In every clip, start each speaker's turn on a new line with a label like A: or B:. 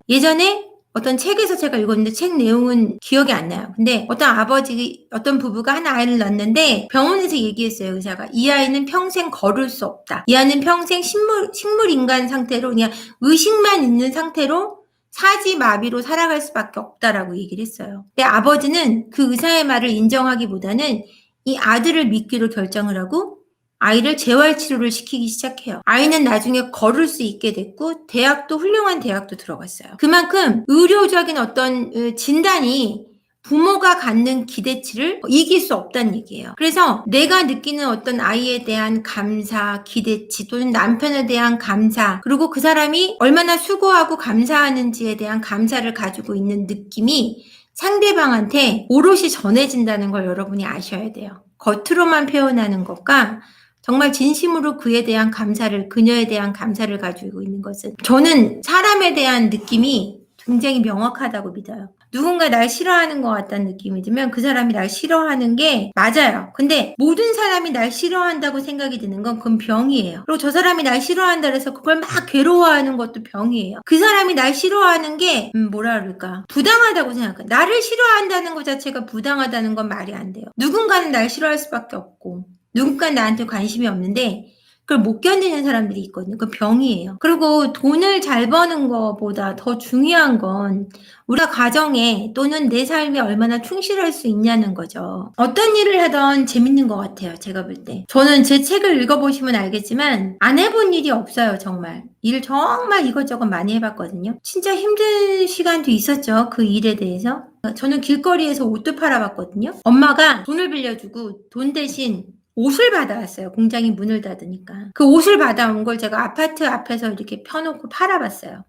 A: 예전에 어떤 책에서 제가 읽었는데 책 내용은 기억이 안 나요. 근데 어떤 부부가 한 아이를 낳았는데 병원에서 얘기했어요, 의사가. 이 아이는 평생 걸을 수 없다. 이 아이는 평생 식물인간 상태로 그냥 의식만 있는 상태로 사지마비로 살아갈 수밖에 없다라고 얘기를 했어요. 근데 아버지는 그 의사의 말을 인정하기보다는 이 아들을 믿기로 결정을 하고 아이를 재활치료를 시키기 시작해요. 아이는 나중에 걸을 수 있게 됐고 훌륭한 대학도 들어갔어요. 그만큼 의료적인 어떤 진단이 부모가 갖는 기대치를 이길 수 없다는 얘기예요. 그래서 내가 느끼는 어떤 아이에 대한 감사, 기대치 또는 남편에 대한 감사, 그리고 그 사람이 얼마나 수고하고 감사하는지에 대한 감사를 가지고 있는 느낌이 상대방한테 오롯이 전해진다는 걸 여러분이 아셔야 돼요. 겉으로만 표현하는 것과 정말 진심으로 그녀에 대한 감사를 가지고 있는 것은 저는 사람에 대한 느낌이 굉장히 명확하다고 믿어요. 누군가 날 싫어하는 것 같다는 느낌이 들면 그 사람이 날 싫어하는 게 맞아요. 근데 모든 사람이 날 싫어한다고 생각이 드는 건 그건 병이에요. 그리고 저 사람이 날 싫어한다 그래서 그걸 막 괴로워하는 것도 병이에요. 그 사람이 날 싫어하는 게 뭐라 그럴까? 부당하다고 생각해요. 나를 싫어한다는 것 자체가 부당하다는 건 말이 안 돼요. 누군가는 날 싫어할 수밖에 없고 누군가 나한테 관심이 없는데 그걸 못 견디는 사람들이 있거든요. 그건 병이에요. 그리고 돈을 잘 버는 것보다 더 중요한 건 우리가 가정에 또는 내 삶에 얼마나 충실할 수 있냐는 거죠. 어떤 일을 하던 재밌는 것 같아요. 제가 볼 때. 저는 제 책을 읽어보시면 알겠지만 안 해본 일이 없어요. 정말. 일 정말 이것저것 많이 해봤거든요. 진짜 힘든 시간도 있었죠. 그 일에 대해서. 저는 길거리에서 옷도 팔아봤거든요. 엄마가 돈을 빌려주고 돈 대신 옷을 받아왔어요. 공장이 문을 닫으니까. 그 옷을 받아온 걸 제가 아파트 앞에서 이렇게 펴놓고 팔아봤어요.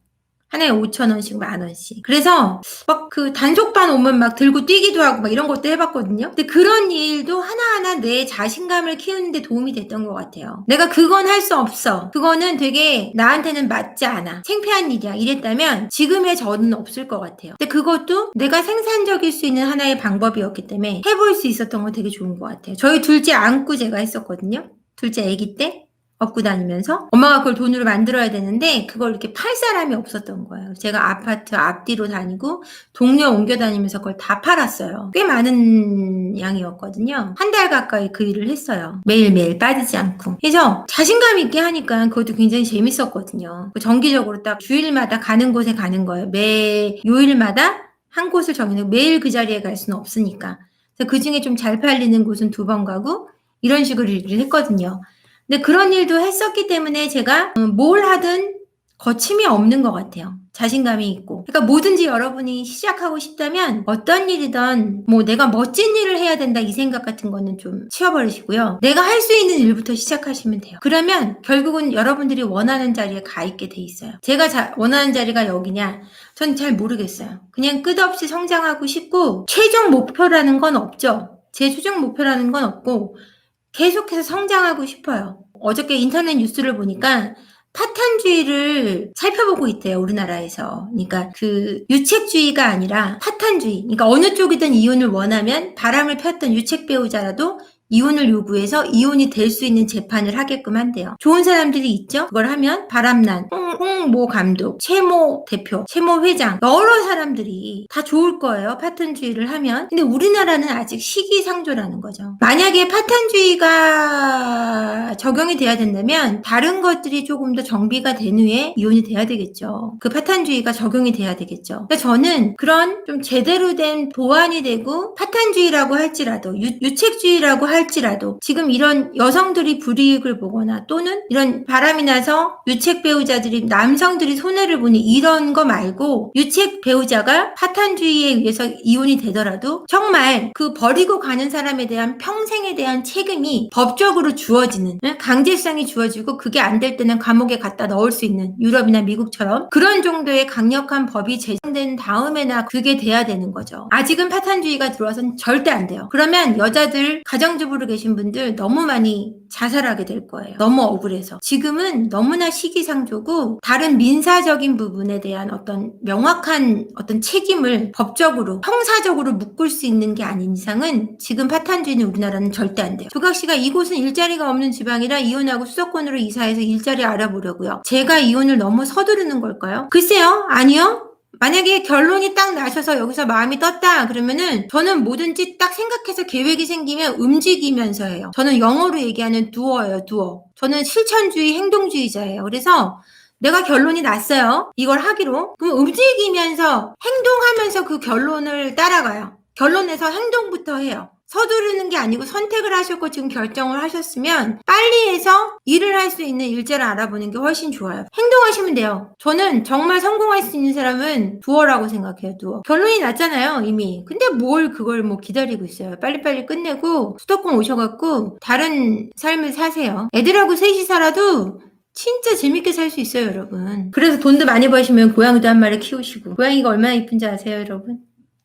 A: 하나에 5,000원씩, 10,000원씩. 그래서 막 그 단속반 오면 막 들고 뛰기도 하고 막 이런 것도 해봤거든요. 근데 그런 일도 하나하나 내 자신감을 키우는데 도움이 됐던 것 같아요. 내가 그건 할 수 없어. 그거는 되게 나한테는 맞지 않아. 창피한 일이야. 이랬다면 지금의 저는 없을 것 같아요. 근데 그것도 내가 생산적일 수 있는 하나의 방법이었기 때문에 해볼 수 있었던 건 되게 좋은 것 같아요. 저희 둘째 안고 제가 했었거든요. 둘째 아기 때. 업고 다니면서 엄마가 그걸 돈으로 만들어야 되는데 그걸 이렇게 팔 사람이 없었던 거예요. 제가 아파트 앞뒤로 다니고 동네 옮겨 다니면서 그걸 다 팔았어요. 꽤 많은 양이었거든요. 한 달 가까이 그 일을 했어요. 매일매일 빠지지 않고. 그래서 자신감 있게 하니까 그것도 굉장히 재밌었거든요. 정기적으로 딱 주일마다 가는 곳에 가는 거예요. 매 요일마다 한 곳을 정해놓고 매일 그 자리에 갈 수는 없으니까. 그래서 그 중에 좀 잘 팔리는 곳은 2번 가고 이런 식으로 일을 했거든요. 근데 그런 일도 했었기 때문에 제가 뭘 하든 거침이 없는 것 같아요. 자신감이 있고. 그러니까 뭐든지 여러분이 시작하고 싶다면 어떤 일이든 뭐 내가 멋진 일을 해야 된다 이 생각 같은 거는 좀 치워버리시고요. 내가 할 수 있는 일부터 시작하시면 돼요. 그러면 결국은 여러분들이 원하는 자리에 가 있게 돼 있어요. 제가 원하는 자리가 여기냐? 전 잘 모르겠어요. 그냥 끝없이 성장하고 싶고 최종 목표라는 건 없죠. 제 최종 목표라는 건 없고 계속해서 성장하고 싶어요. 어저께 인터넷 뉴스를 보니까 파탄주의를 살펴보고 있대요, 우리나라에서. 그러니까 그 유책주의가 아니라 파탄주의. 그러니까 어느 쪽이든 이혼을 원하면 바람을 폈던 유책 배우자라도 이혼을 요구해서 이혼이 될 수 있는 재판을 하게끔 한대요. 좋은 사람들이 있죠? 그걸 하면 바람난, 홍모 감독, 최모 대표, 최모 회장 여러 사람들이 다 좋을 거예요. 파탄주의를 하면. 근데 우리나라는 아직 시기상조라는 거죠. 만약에 파탄주의가 적용이 돼야 된다면 다른 것들이 조금 더 정비가 된 후에 이혼이 돼야 되겠죠. 그 파탄주의가 적용이 돼야 되겠죠. 그러니까 저는 그런 좀 제대로 된 보완이 되고 파탄주의라고 할지라도 유책주의라고 할지라도 지금 이런 여성들이 불이익을 보거나 또는 이런 바람이 나서 유책 배우자들이 남성들이 손해를 보니 이런 거 말고 유책 배우자가 파탄주의에 의해서 이혼이 되더라도 정말 그 버리고 가는 사람에 대한 평생에 대한 책임이 법적으로 주어지는 강제성이 주어지고 그게 안 될 때는 감옥에 갖다 넣을 수 있는 유럽이나 미국처럼 그런 정도의 강력한 법이 제정된 다음에나 그게 돼야 되는 거죠. 아직은 파탄주의가 들어와서는 절대 안 돼요. 그러면 여자들 가정주부로 계신 분들 너무 많이 자살하게 될 거예요. 너무 억울해서. 지금은 너무나 시기상조고 다른 민사적인 부분에 대한 어떤 명확한 어떤 책임을 법적으로 형사적으로 묶을 수 있는 게 아닌 이상은 지금 파탄주의는 우리나라는 절대 안 돼요. 조각씨가 이곳은 일자리가 없는 지방이라 이혼하고 수도권으로 이사해서 일자리 알아보려고요. 제가 이혼을 너무 서두르는 걸까요? 글쎄요. 아니요. 만약에 결론이 딱 나셔서 여기서 마음이 떴다 그러면은 저는 뭐든지 딱 생각해서 계획이 생기면 움직이면서 해요. 저는 영어로 얘기하는 doer예요, doer. 저는 실천주의, 행동주의자예요. 그래서 내가 결론이 났어요. 이걸 하기로. 그럼 움직이면서 행동하면서 그 결론을 따라가요. 결론에서 행동부터 해요. 서두르는 게 아니고 선택을 하셨고 지금 결정을 하셨으면 빨리 해서 일을 할 수 있는 일자를 알아보는 게 훨씬 좋아요. 행동하시면 돼요. 저는 정말 성공할 수 있는 사람은 두어라고 생각해요. 두어. 결론이 났잖아요, 이미. 근데 뭘 그걸 뭐 기다리고 있어요. 빨리빨리 끝내고 수도권 오셔갖고 다른 삶을 사세요. 애들하고 셋이 살아도 진짜 재밌게 살 수 있어요, 여러분. 그래서 돈도 많이 버시면 고양이도 한 마리 키우시고. 고양이가 얼마나 이쁜지 아세요, 여러분?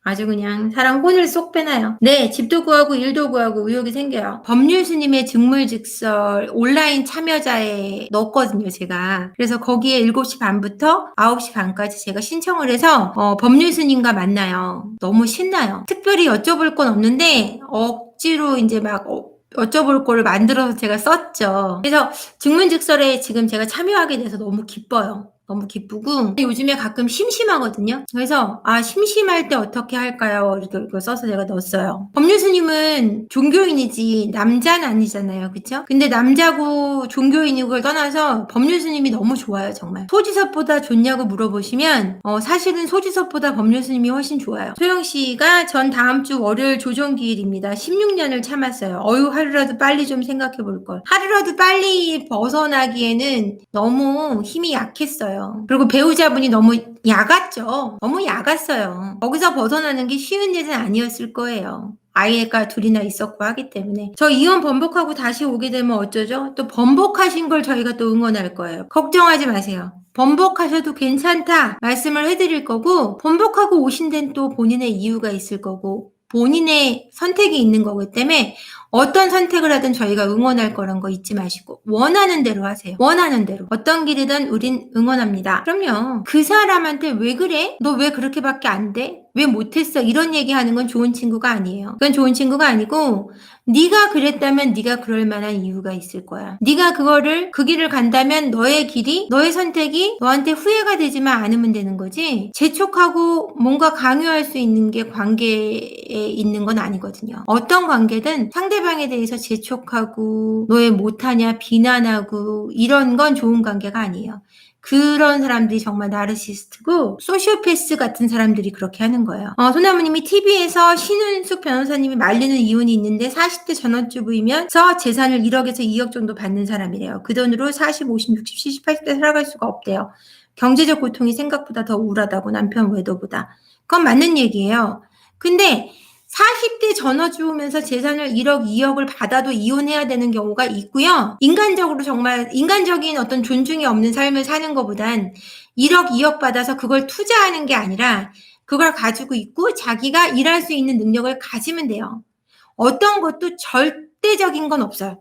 A: 아주 그냥 사람 혼을 쏙 빼놔요. 네, 집도 구하고 일도 구하고 의욕이 생겨요. 법률 스님의 직물직설 온라인 참여자에 넣었거든요, 제가. 그래서 거기에 7시 반부터 9시 반까지 제가 신청을 해서 법률 스님과 만나요. 너무 신나요. 특별히 여쭤볼 건 없는데 억지로 이제 막 여쭤볼 거를 만들어서 제가 썼죠. 그래서 직문직설에 지금 제가 참여하게 돼서 너무 기뻐요. 너무 기쁘고 요즘에 가끔 심심하거든요. 그래서 심심할 때 어떻게 할까요? 이렇게 써서 제가 넣었어요. 법률 스님은 종교인이지 남자는 아니잖아요. 그쵸? 근데 남자고 종교인이고 걸 떠나서 법률 스님이 너무 좋아요. 정말. 소지섭보다 좋냐고 물어보시면 사실은 소지섭보다 법률 스님이 훨씬 좋아요. 소영씨가 전 다음 주 월요일 조정기일입니다. 16년을 참았어요. 하루라도 빨리 좀 생각해 볼 걸. 하루라도 빨리 벗어나기에는 너무 힘이 약했어요. 그리고 배우자분이 너무 야갔죠. 너무 야갔어요. 거기서 벗어나는 게 쉬운 일은 아니었을 거예요. 아이가 둘이나 있었고 하기 때문에. 저 이혼 번복하고 다시 오게 되면 어쩌죠? 또 번복하신 걸 저희가 또 응원할 거예요. 걱정하지 마세요. 번복하셔도 괜찮다 말씀을 해드릴 거고, 번복하고 오신 데는 또 본인의 이유가 있을 거고 본인의 선택이 있는 거기 때문에 어떤 선택을 하든 저희가 응원할 거란 거 잊지 마시고 원하는 대로 하세요. 원하는 대로. 어떤 길이든 우린 응원합니다. 그럼요. 그 사람한테 왜 그래? 너 왜 그렇게밖에 안 돼? 왜 못했어? 이런 얘기하는 건 좋은 친구가 아니에요. 그건 좋은 친구가 아니고 네가 그랬다면 네가 그럴 만한 이유가 있을 거야. 네가 그 길을 간다면 너의 길이, 너의 선택이 너한테 후회가 되지만 않으면 되는 거지. 재촉하고 뭔가 강요할 수 있는 게 관계에 있는 건 아니거든요. 어떤 관계든 상대방에 대해서 재촉하고 너의 못하냐 비난하고 이런 건 좋은 관계가 아니에요. 그런 사람들이 정말 나르시스트고 소시오패스 같은 사람들이 그렇게 하는 거예요. 소나무님이 TV에서 신은숙 변호사님이 말리는 이혼이 있는데 40대 전업주부이면서 재산을 1억에서 2억 정도 받는 사람이래요. 그 돈으로 40, 50, 60, 70, 80대 살아갈 수가 없대요. 경제적 고통이 생각보다 더 우울하다고 남편 외도보다. 그건 맞는 얘기예요. 근데 40대 전업주부면서 재산을 1억, 2억을 받아도 이혼해야 되는 경우가 있고요. 인간적으로 정말 인간적인 어떤 존중이 없는 삶을 사는 것보단 1억, 2억 받아서 그걸 투자하는 게 아니라 그걸 가지고 있고 자기가 일할 수 있는 능력을 가지면 돼요. 어떤 것도 절대적인 건 없어요.